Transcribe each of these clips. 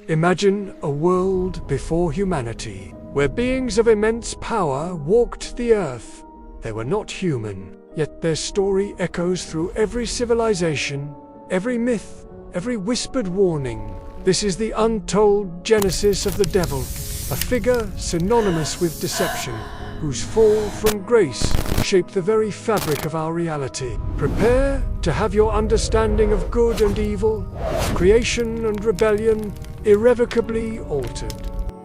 Imagine a world before humanity, where beings of immense power walked the earth. They were not human, yet their story echoes through every civilization, every myth, every whispered warning. This is the untold genesis of the devil, a figure synonymous with deception, whose fall from grace shaped the very fabric of our reality. Prepare to have your understanding of good and evil, creation and rebellion, irrevocably altered.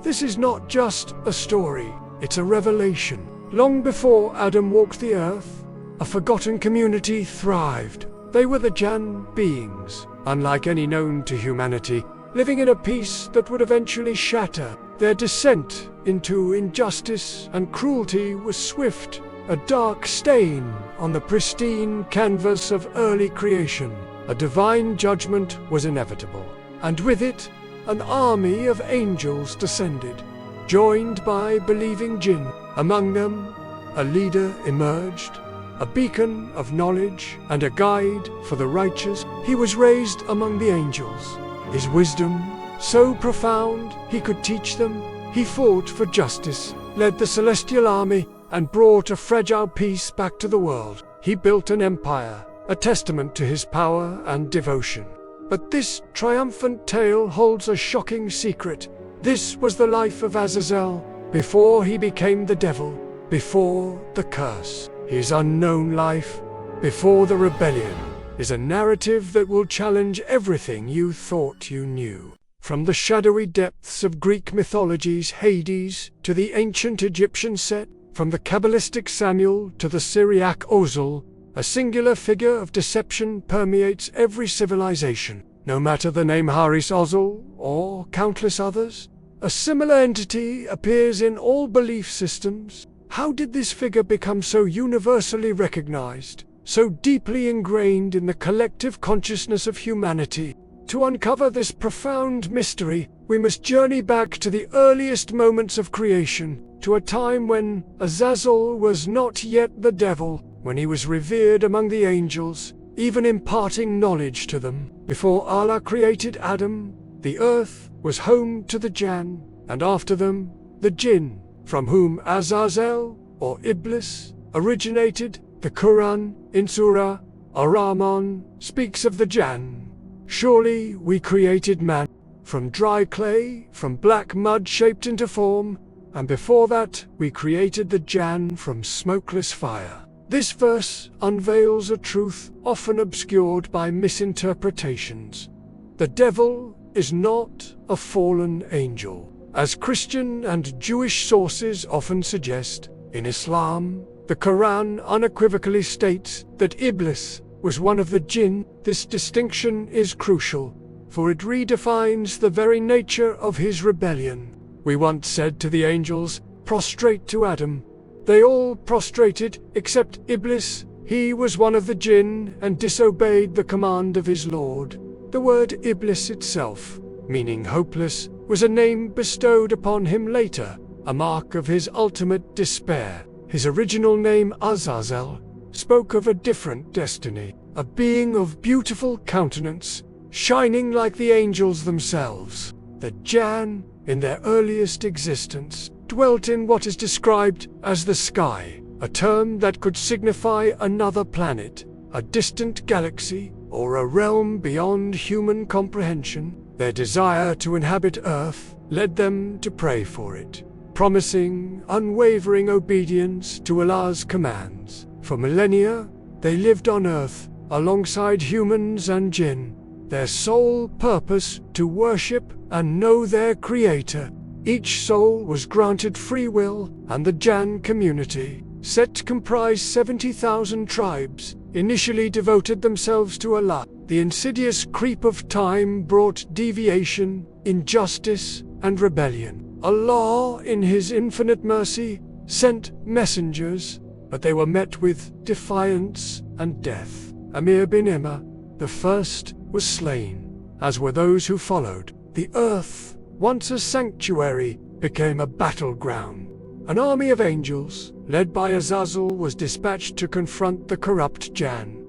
This is not just a story, it's a revelation. Long before Adam walked the earth, a forgotten community thrived. They were the Jan beings, unlike any known to humanity, living in a peace that would eventually shatter. Their descent into injustice and cruelty was swift, a dark stain on the pristine canvas of early creation. A divine judgment was inevitable, and with it, an army of angels descended, joined by believing jinn. Among them, a leader emerged, a beacon of knowledge and a guide for the righteous. He was raised among the angels. His wisdom, so profound he could teach them, he fought for justice, led the celestial army, and brought a fragile peace back to the world. He built an empire, a testament to his power and devotion. But this triumphant tale holds a shocking secret. This was the life of Azazel, before he became the devil, before the curse. His unknown life, before the rebellion, is a narrative that will challenge everything you thought you knew. From the shadowy depths of Greek mythology's Hades to the ancient Egyptian Set, from the Kabbalistic Samuel to the Syriac Ozil, a singular figure of deception permeates every civilization. No matter the name Haris Ozil or countless others, a similar entity appears in all belief systems. How did this figure become so universally recognized, so deeply ingrained in the collective consciousness of humanity? To uncover this profound mystery, we must journey back to the earliest moments of creation, to a time when Azazel was not yet the devil, when he was revered among the angels, even imparting knowledge to them. Before Allah created Adam, the earth was home to the Jan, and after them, the Jinn, from whom Azazel, or Iblis, originated. The Quran, in Surah Ar-Rahman, speaks of the Jan. Surely we created man from dry clay, from black mud shaped into form, and before that we created the Jan from smokeless fire. This verse unveils a truth often obscured by misinterpretations. The devil is not a fallen angel, as Christian and Jewish sources often suggest. In Islam, the Quran unequivocally states that Iblis was one of the jinn. This distinction is crucial, for it redefines the very nature of his rebellion. We once said to the angels, "Prostrate to Adam." They all prostrated, except Iblis. He was one of the jinn and disobeyed the command of his Lord. The word Iblis itself, meaning hopeless, was a name bestowed upon him later, a mark of his ultimate despair. His original name, Azazel, spoke of a different destiny, a being of beautiful countenance, shining like the angels themselves. The Jan, in their earliest existence, dwelt in what is described as the sky, a term that could signify another planet, a distant galaxy, or a realm beyond human comprehension. Their desire to inhabit Earth led them to pray for it, promising unwavering obedience to Allah's commands. For millennia, they lived on Earth, alongside humans and jinn, their sole purpose to worship and know their Creator. Each soul was granted free will, and the Jan community, set to comprise 70,000 tribes, initially devoted themselves to Allah. The insidious creep of time brought deviation, injustice, and rebellion. Allah, in His infinite mercy, sent messengers, but they were met with defiance and death. Amir bin Emma, the first, was slain, as were those who followed. The earth, once a sanctuary, became a battleground. An army of angels, led by Azazel, was dispatched to confront the corrupt Jan.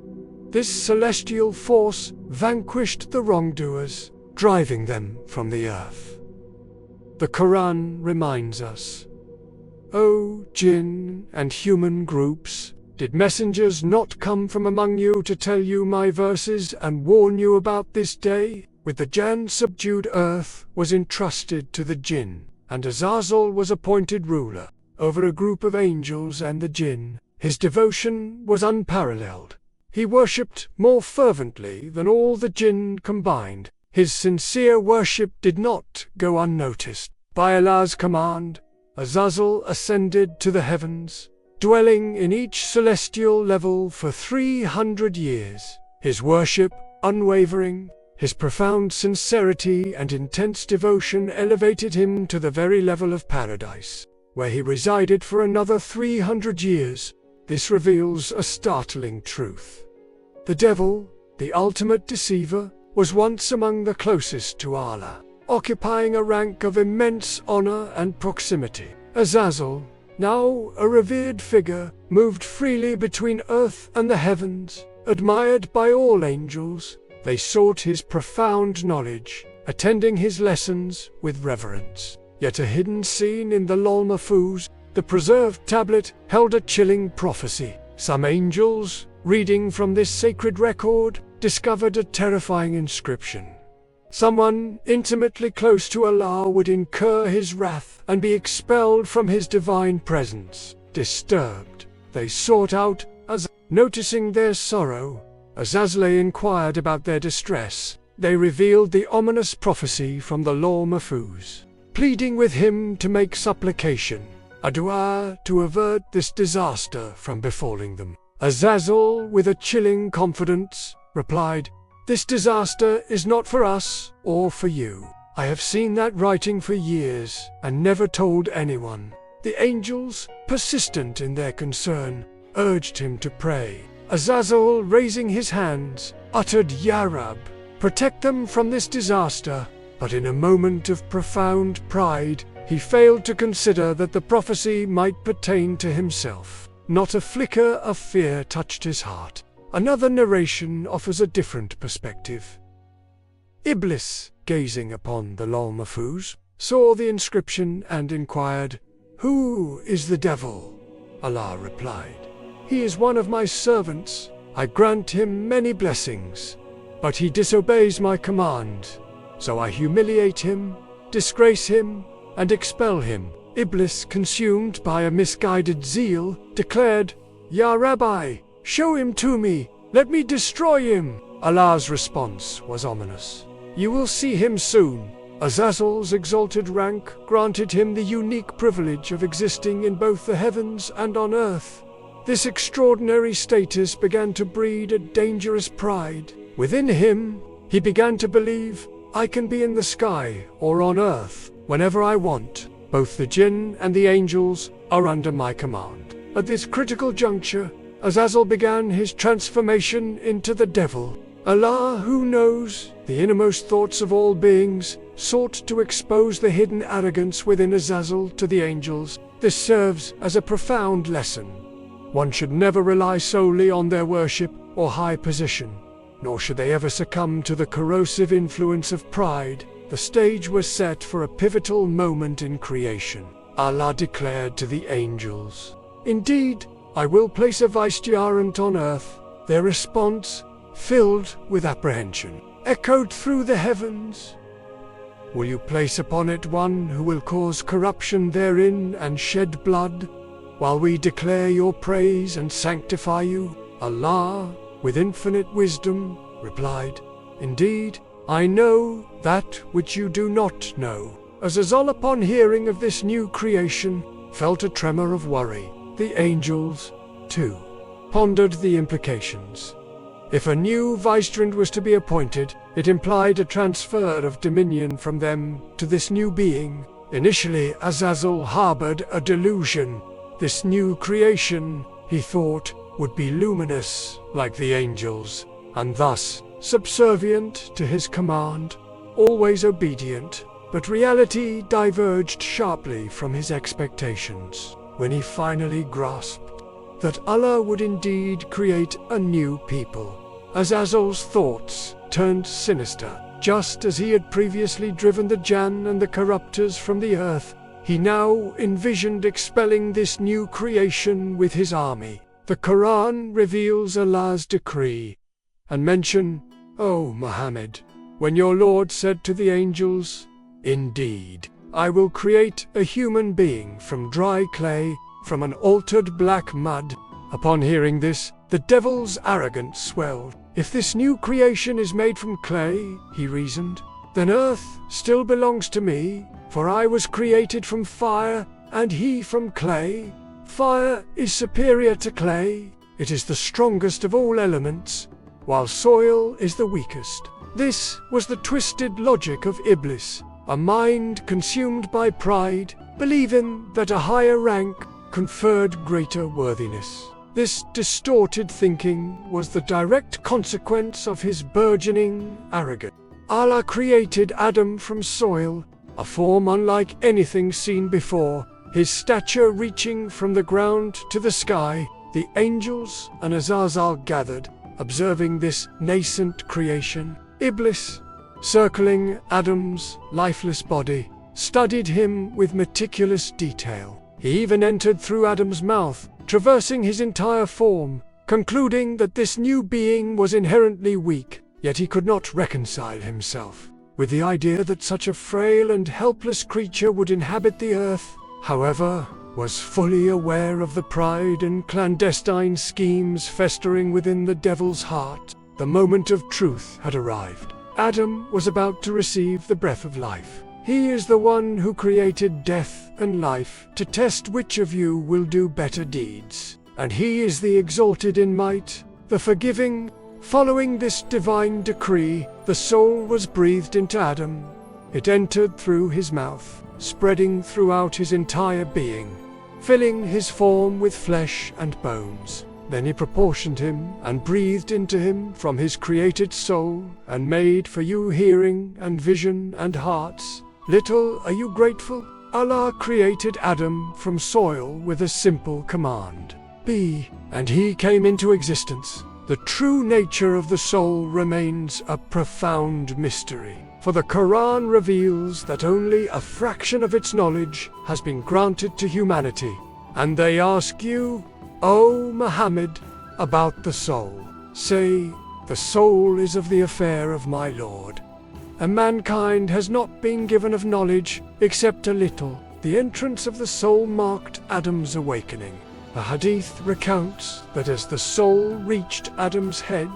This celestial force vanquished the wrongdoers, driving them from the earth. The Quran reminds us, "O jinn and human groups, did messengers not come from among you to tell you my verses and warn you about this day? With the Jan subdued earth was entrusted to the jinn, and Azazel was appointed ruler over a group of angels and the jinn. His devotion was unparalleled. He worshipped more fervently than all the jinn combined. His sincere worship did not go unnoticed. By Allah's command, Azazel ascended to the heavens, dwelling in each celestial level for 300 years. His worship, unwavering, his profound sincerity and intense devotion elevated him to the very level of paradise, where he resided for another 300 years. This reveals a startling truth. The devil, the ultimate deceiver, was once among the closest to Allah, occupying a rank of immense honor and proximity. Azazel, now a revered figure, moved freely between earth and the heavens, admired by all angels. They sought his profound knowledge, attending his lessons with reverence. Yet a hidden scene in the Lawh Mahfuz, the preserved tablet, held a chilling prophecy. Some angels, reading from this sacred record, discovered a terrifying inscription. Someone intimately close to Allah would incur his wrath and be expelled from his divine presence. Disturbed, they sought out Azazel. Noticing their sorrow, Azazel inquired about their distress. They revealed the ominous prophecy from the Lawh Mahfuz, pleading with him to make supplication, a dua to avert this disaster from befalling them. Azazel, with a chilling confidence, replied, "This disaster is not for us or for you. I have seen that writing for years and never told anyone." The angels, persistent in their concern, urged him to pray. Azazel, raising his hands, uttered, "Ya Rab, protect them from this disaster." But in a moment of profound pride, he failed to consider that the prophecy might pertain to himself. Not a flicker of fear touched his heart. Another narration offers a different perspective. Iblis, gazing upon the Lawh Mahfuz, saw the inscription and inquired, "Who is the devil?" Allah replied, "He is one of my servants. I grant him many blessings, but he disobeys my command. So I humiliate him, disgrace him, and expel him." Iblis, consumed by a misguided zeal, declared, "Ya Rabbi, show him to me, let me destroy him." Allah's response was ominous. "You will see him soon." Azazel's exalted rank granted him the unique privilege of existing in both the heavens and on earth. This extraordinary status began to breed a dangerous pride. Within him, he began to believe, "I can be in the sky or on earth whenever I want. Both the jinn and the angels are under my command." At this critical juncture, Azazel began his transformation into the devil. Allah, who knows the innermost thoughts of all beings, sought to expose the hidden arrogance within Azazel to the angels. This serves as a profound lesson. One should never rely solely on their worship or high position, nor should they ever succumb to the corrosive influence of pride. The stage was set for a pivotal moment in creation. Allah declared to the angels, "Indeed, I will place a vicegerent on earth." Their response, filled with apprehension, echoed through the heavens. "Will you place upon it one who will cause corruption therein and shed blood, while we declare your praise and sanctify you?" Allah, with infinite wisdom, replied, "Indeed, I know that which you do not know." Azazel, upon hearing of this new creation, felt a tremor of worry. The angels, too, pondered the implications. If a new vicegerent was to be appointed, it implied a transfer of dominion from them to this new being. Initially, Azazel harbored a delusion. This new creation, he thought, would be luminous like the angels, and thus subservient to his command, always obedient. But reality diverged sharply from his expectations when he finally grasped that Allah would indeed create a new people. Azazel's thoughts turned sinister. Just as he had previously driven the Jann and the corruptors from the earth, he now envisioned expelling this new creation with his army. The Quran reveals Allah's decree and mention, "O Muhammad, when your Lord said to the angels, 'Indeed, I will create a human being from dry clay, from an altered black mud.'" Upon hearing this, the devil's arrogance swelled. "If this new creation is made from clay," he reasoned, "then earth still belongs to me, for I was created from fire, and he from clay. Fire is superior to clay. It is the strongest of all elements, while soil is the weakest." This was the twisted logic of Iblis, a mind consumed by pride, believing that a higher rank conferred greater worthiness. This distorted thinking was the direct consequence of his burgeoning arrogance. Allah created Adam from soil, a form unlike anything seen before, his stature reaching from the ground to the sky. The angels and Azazel gathered, observing this nascent creation. Iblis, circling Adam's lifeless body, studied him with meticulous detail. He even entered through Adam's mouth, traversing his entire form, concluding that this new being was inherently weak. Yet he could not reconcile himself with the idea that such a frail and helpless creature would inhabit the earth. However, was fully aware of the pride and clandestine schemes festering within the devil's heart. The moment of truth had arrived. Adam was about to receive the breath of life. He is the one who created death and life to test which of you will do better deeds. And he is the exalted in might, the forgiving. Following this divine decree, the soul was breathed into Adam. It entered through his mouth, spreading throughout his entire being, filling his form with flesh and bones. Then he proportioned him and breathed into him from his created soul, and made for you hearing and vision and hearts. Little are you grateful? Allah created Adam from soil with a simple command, "Be," and he came into existence. The true nature of the soul remains a profound mystery, for the Quran reveals that only a fraction of its knowledge has been granted to humanity. And they ask you, "O Muhammad, about the soul." Say, "The soul is of the affair of my Lord, and mankind has not been given of knowledge except a little." The entrance of the soul marked Adam's awakening. The hadith recounts that as the soul reached Adam's head,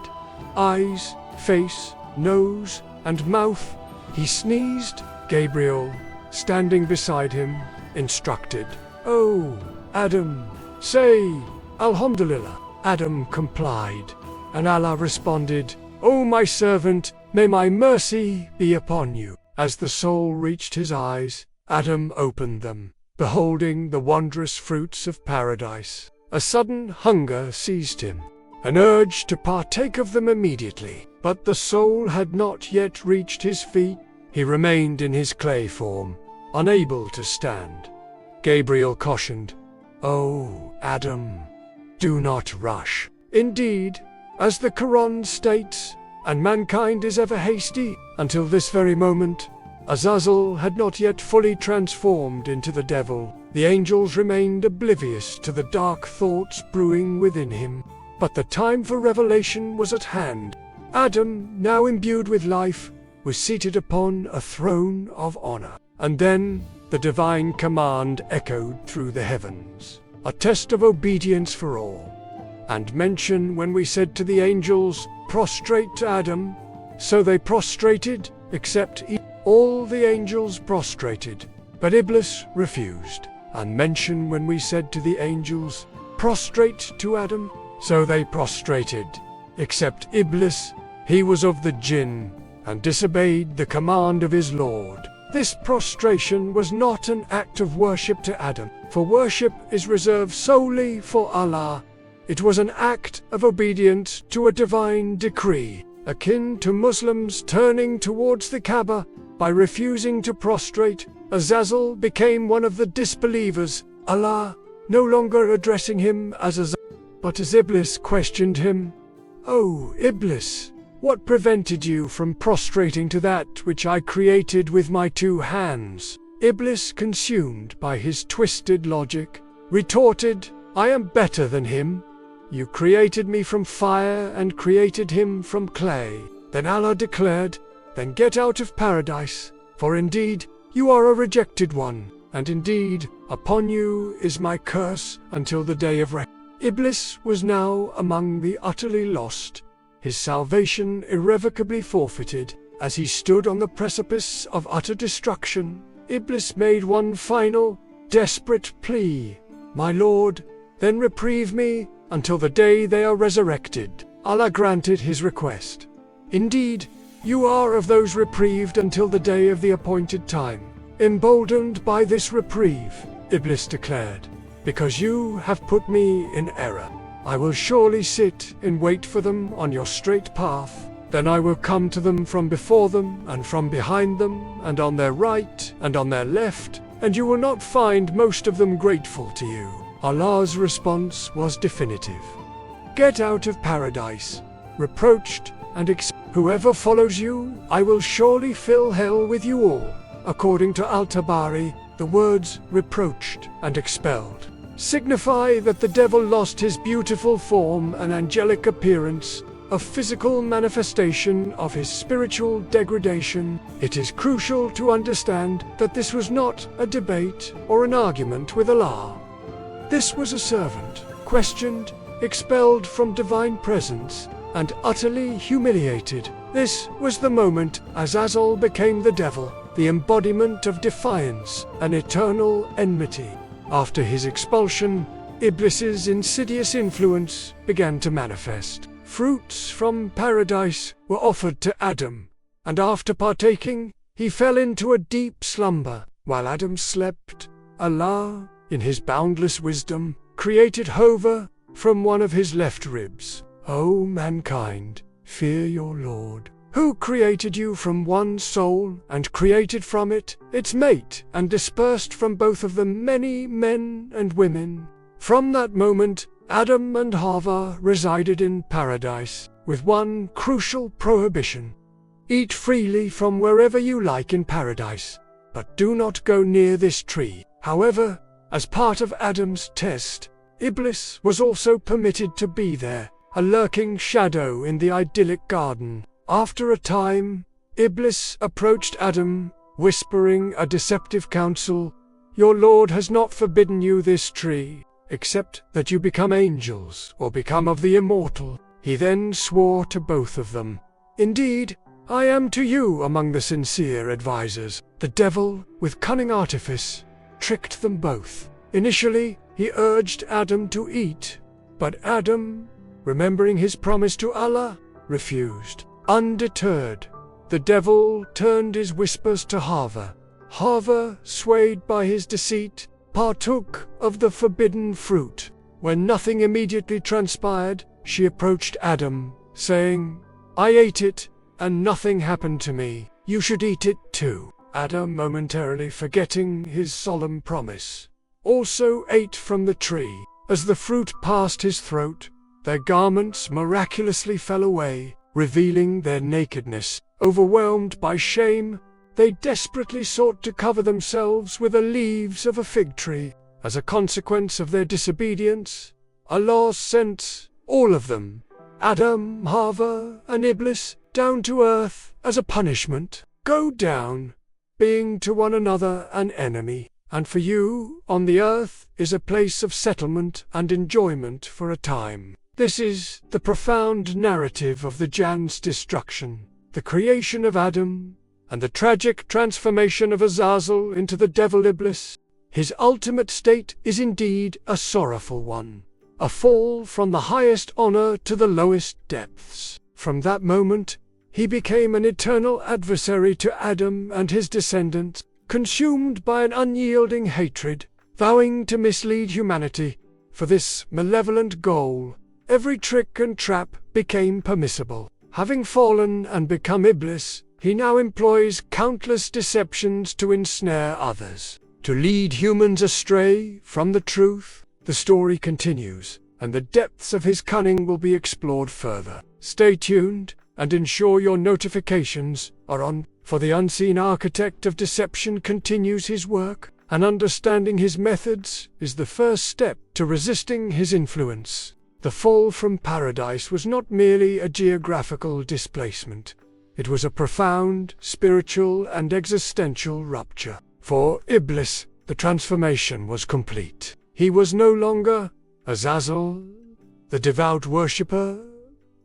eyes, face, nose, and mouth, he sneezed. Gabriel, standing beside him, instructed, "Oh, Adam, say, Alhamdulillah." Adam complied, and Allah responded, "O my servant, may my mercy be upon you." As the soul reached his eyes, Adam opened them, beholding the wondrous fruits of paradise. A sudden hunger seized him, an urge to partake of them immediately. But the soul had not yet reached his feet. He remained in his clay form, unable to stand. Gabriel cautioned, "O Adam, do not rush." Indeed, as the Quran states, and mankind is ever hasty, until this very moment, Azazel had not yet fully transformed into the devil. The angels remained oblivious to the dark thoughts brewing within him. But the time for revelation was at hand. Adam, now imbued with life, was seated upon a throne of honor. And then the divine command echoed through the heavens, a test of obedience for all. And mention when we said to the angels, "Prostrate to Adam," so they prostrated, except all the angels prostrated, but Iblis refused. And mention when we said to the angels, "Prostrate to Adam," so they prostrated, except Iblis. He was of the jinn, and disobeyed the command of his Lord. This prostration was not an act of worship to Adam, for worship is reserved solely for Allah. It was an act of obedience to a divine decree, akin to Muslims turning towards the Kaaba. By refusing to prostrate, Azazel became one of the disbelievers, Allah no longer addressing him as Azazel, but as Iblis questioned him, "O Iblis, What prevented you from prostrating to that which I created with my 2 hands? Iblis, consumed by his twisted logic, retorted, I am better than him. You created me from fire and created him from clay. Then Allah declared, then get out of paradise, for indeed you are a rejected one, and indeed upon you is my curse until the day of reckoning. Iblis was now among the utterly lost, his salvation irrevocably forfeited. As he stood on the precipice of utter destruction, Iblis made one final, desperate plea. My Lord, then reprieve me until the day they are resurrected. Allah granted his request. Indeed, you are of those reprieved until the day of the appointed time. Emboldened by this reprieve, Iblis declared, because you have put me in error, I will surely sit and wait for them on your straight path. Then I will come to them from before them, and from behind them, and on their right, and on their left, and you will not find most of them grateful to you. Allah's response was definitive. Get out of paradise, reproached and whoever follows you, I will surely fill hell with you all. According to Al-Tabari, the words reproached and expelled signify that the devil lost his beautiful form and angelic appearance, a physical manifestation of his spiritual degradation. It is crucial to understand that this was not a debate or an argument with Allah. This was a servant, questioned, expelled from divine presence, and utterly humiliated. This was the moment Azazel became the devil, the embodiment of defiance and eternal enmity. After his expulsion, Iblis's insidious influence began to manifest. Fruits from paradise were offered to Adam, and after partaking, he fell into a deep slumber. While Adam slept, Allah, in his boundless wisdom, created Hova from one of his left ribs. O mankind, fear your Lord, who created you from one soul and created from it its mate and dispersed from both of them many men and women. From that moment, Adam and Hava resided in paradise, with one crucial prohibition. Eat freely from wherever you like in paradise, but do not go near this tree. However, as part of Adam's test, Iblis was also permitted to be there, a lurking shadow in the idyllic garden. After a time, Iblis approached Adam, whispering a deceptive counsel, Your Lord has not forbidden you this tree, except that you become angels or become of the immortal. He then swore to both of them, Indeed, I am to you among the sincere advisers. The devil, with cunning artifice, tricked them both. Initially, he urged Adam to eat, but Adam, remembering his promise to Allah, refused. Undeterred, the devil turned his whispers to Hava. Hava, swayed by his deceit, partook of the forbidden fruit. When nothing immediately transpired, she approached Adam, saying, I ate it, and nothing happened to me. You should eat it too. Adam, momentarily forgetting his solemn promise, also ate from the tree. As the fruit passed his throat, their garments miraculously fell away, revealing their nakedness. Overwhelmed by shame, they desperately sought to cover themselves with the leaves of a fig tree. As a consequence of their disobedience, Allah sent all of them, Adam, Hava, and Iblis, down to earth as a punishment. Go down, being to one another an enemy, and for you, on the earth, is a place of settlement and enjoyment for a time. This is the profound narrative of the Jann's destruction, the creation of Adam, and the tragic transformation of Azazel into the devil Iblis. His ultimate state is indeed a sorrowful one, a fall from the highest honor to the lowest depths. From that moment, he became an eternal adversary to Adam and his descendants, consumed by an unyielding hatred, vowing to mislead humanity. For this malevolent goal, every trick and trap became permissible. Having fallen and become Iblis, he now employs countless deceptions to ensnare others, to lead humans astray from the truth. The story continues, and the depths of his cunning will be explored further. Stay tuned, and ensure your notifications are on, for the unseen architect of deception continues his work, and understanding his methods is the first step to resisting his influence. The fall from paradise was not merely a geographical displacement. It was a profound spiritual and existential rupture. For Iblis, the transformation was complete. He was no longer Azazel, the devout worshipper,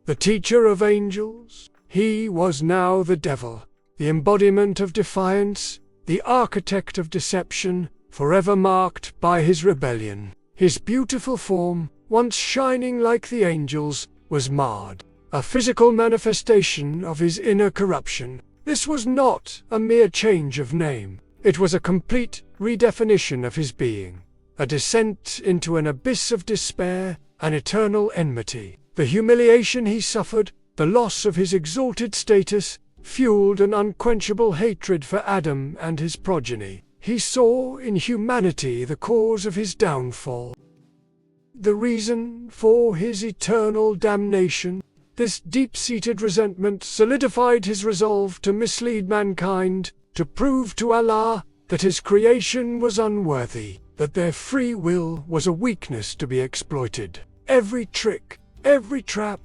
the teacher of angels. He was now the devil, the embodiment of defiance, the architect of deception, forever marked by his rebellion. His beautiful form, once shining like the angels, was marred, a physical manifestation of his inner corruption. This was not a mere change of name. It was a complete redefinition of his being, a descent into an abyss of despair, an eternal enmity. The humiliation he suffered, the loss of his exalted status, fueled an unquenchable hatred for Adam and his progeny. He saw in humanity the cause of his downfall, the reason for his eternal damnation. This deep-seated resentment solidified his resolve to mislead mankind, to prove to Allah that his creation was unworthy, that their free will was a weakness to be exploited. Every trick, every trap,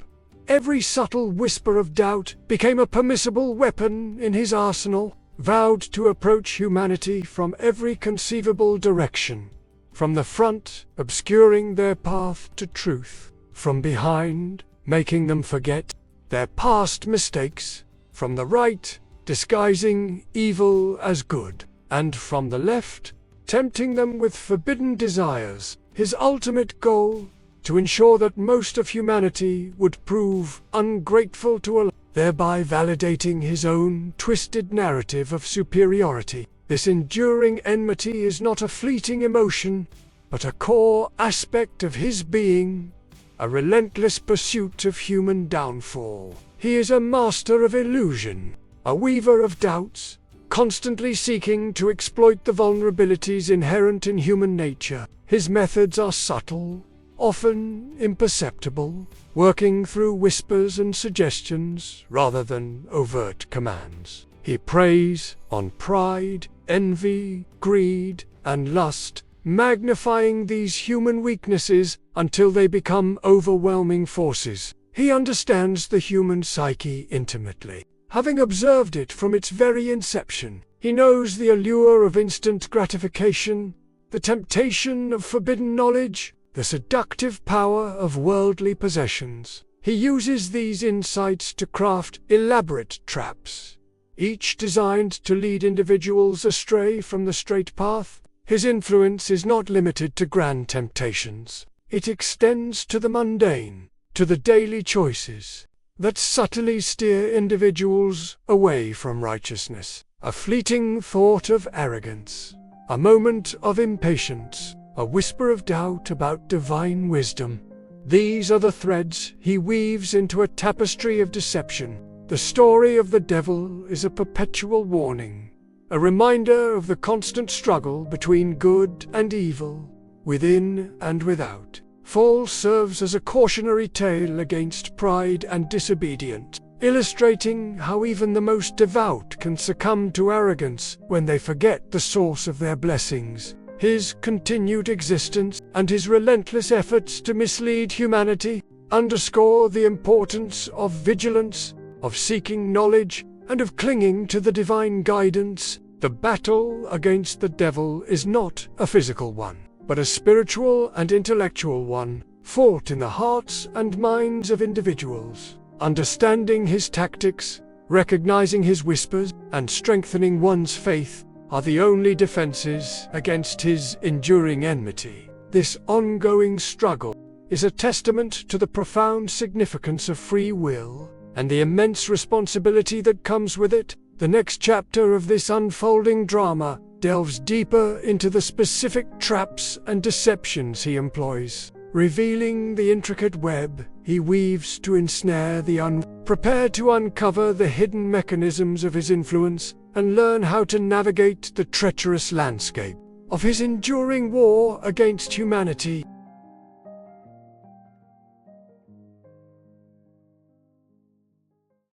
every subtle whisper of doubt became a permissible weapon in his arsenal, vowed to approach humanity from every conceivable direction. From the front, obscuring their path to truth. From behind, making them forget their past mistakes. From the right, disguising evil as good. And from the left, tempting them with forbidden desires. His ultimate goal, to ensure that most of humanity would prove ungrateful to Allah, thereby validating his own twisted narrative of superiority. This enduring enmity is not a fleeting emotion, but a core aspect of his being, a relentless pursuit of human downfall. He is a master of illusion, a weaver of doubts, constantly seeking to exploit the vulnerabilities inherent in human nature. His methods are subtle, often imperceptible, working through whispers and suggestions rather than overt commands. He preys on pride, envy, greed, and lust, magnifying these human weaknesses until they become overwhelming forces. He understands the human psyche intimately. Having observed it from its very inception, he knows the allure of instant gratification, the temptation of forbidden knowledge, the seductive power of worldly possessions. He uses these insights to craft elaborate traps, each designed to lead individuals astray from the straight path. His influence is not limited to grand temptations. It extends to the mundane, to the daily choices that subtly steer individuals away from righteousness. A fleeting thought of arrogance, a moment of impatience, a whisper of doubt about divine wisdom. These are the threads he weaves into a tapestry of deception. The story of the devil is a perpetual warning, a reminder of the constant struggle between good and evil, within and without. Fall serves as a cautionary tale against pride and disobedience, illustrating how even the most devout can succumb to arrogance when they forget the source of their blessings. His continued existence and his relentless efforts to mislead humanity underscore the importance of vigilance, of seeking knowledge, and of clinging to the divine guidance. The battle against the devil is not a physical one, but a spiritual and intellectual one, fought in the hearts and minds of individuals. Understanding his tactics, recognizing his whispers, and strengthening one's faith are the only defenses against his enduring enmity. This ongoing struggle is a testament to the profound significance of free will and the immense responsibility that comes with it. The next chapter of this unfolding drama delves deeper into the specific traps and deceptions he employs, revealing the intricate web he weaves to ensnare the Prepare to uncover the hidden mechanisms of his influence and learn how to navigate the treacherous landscape of his enduring war against humanity.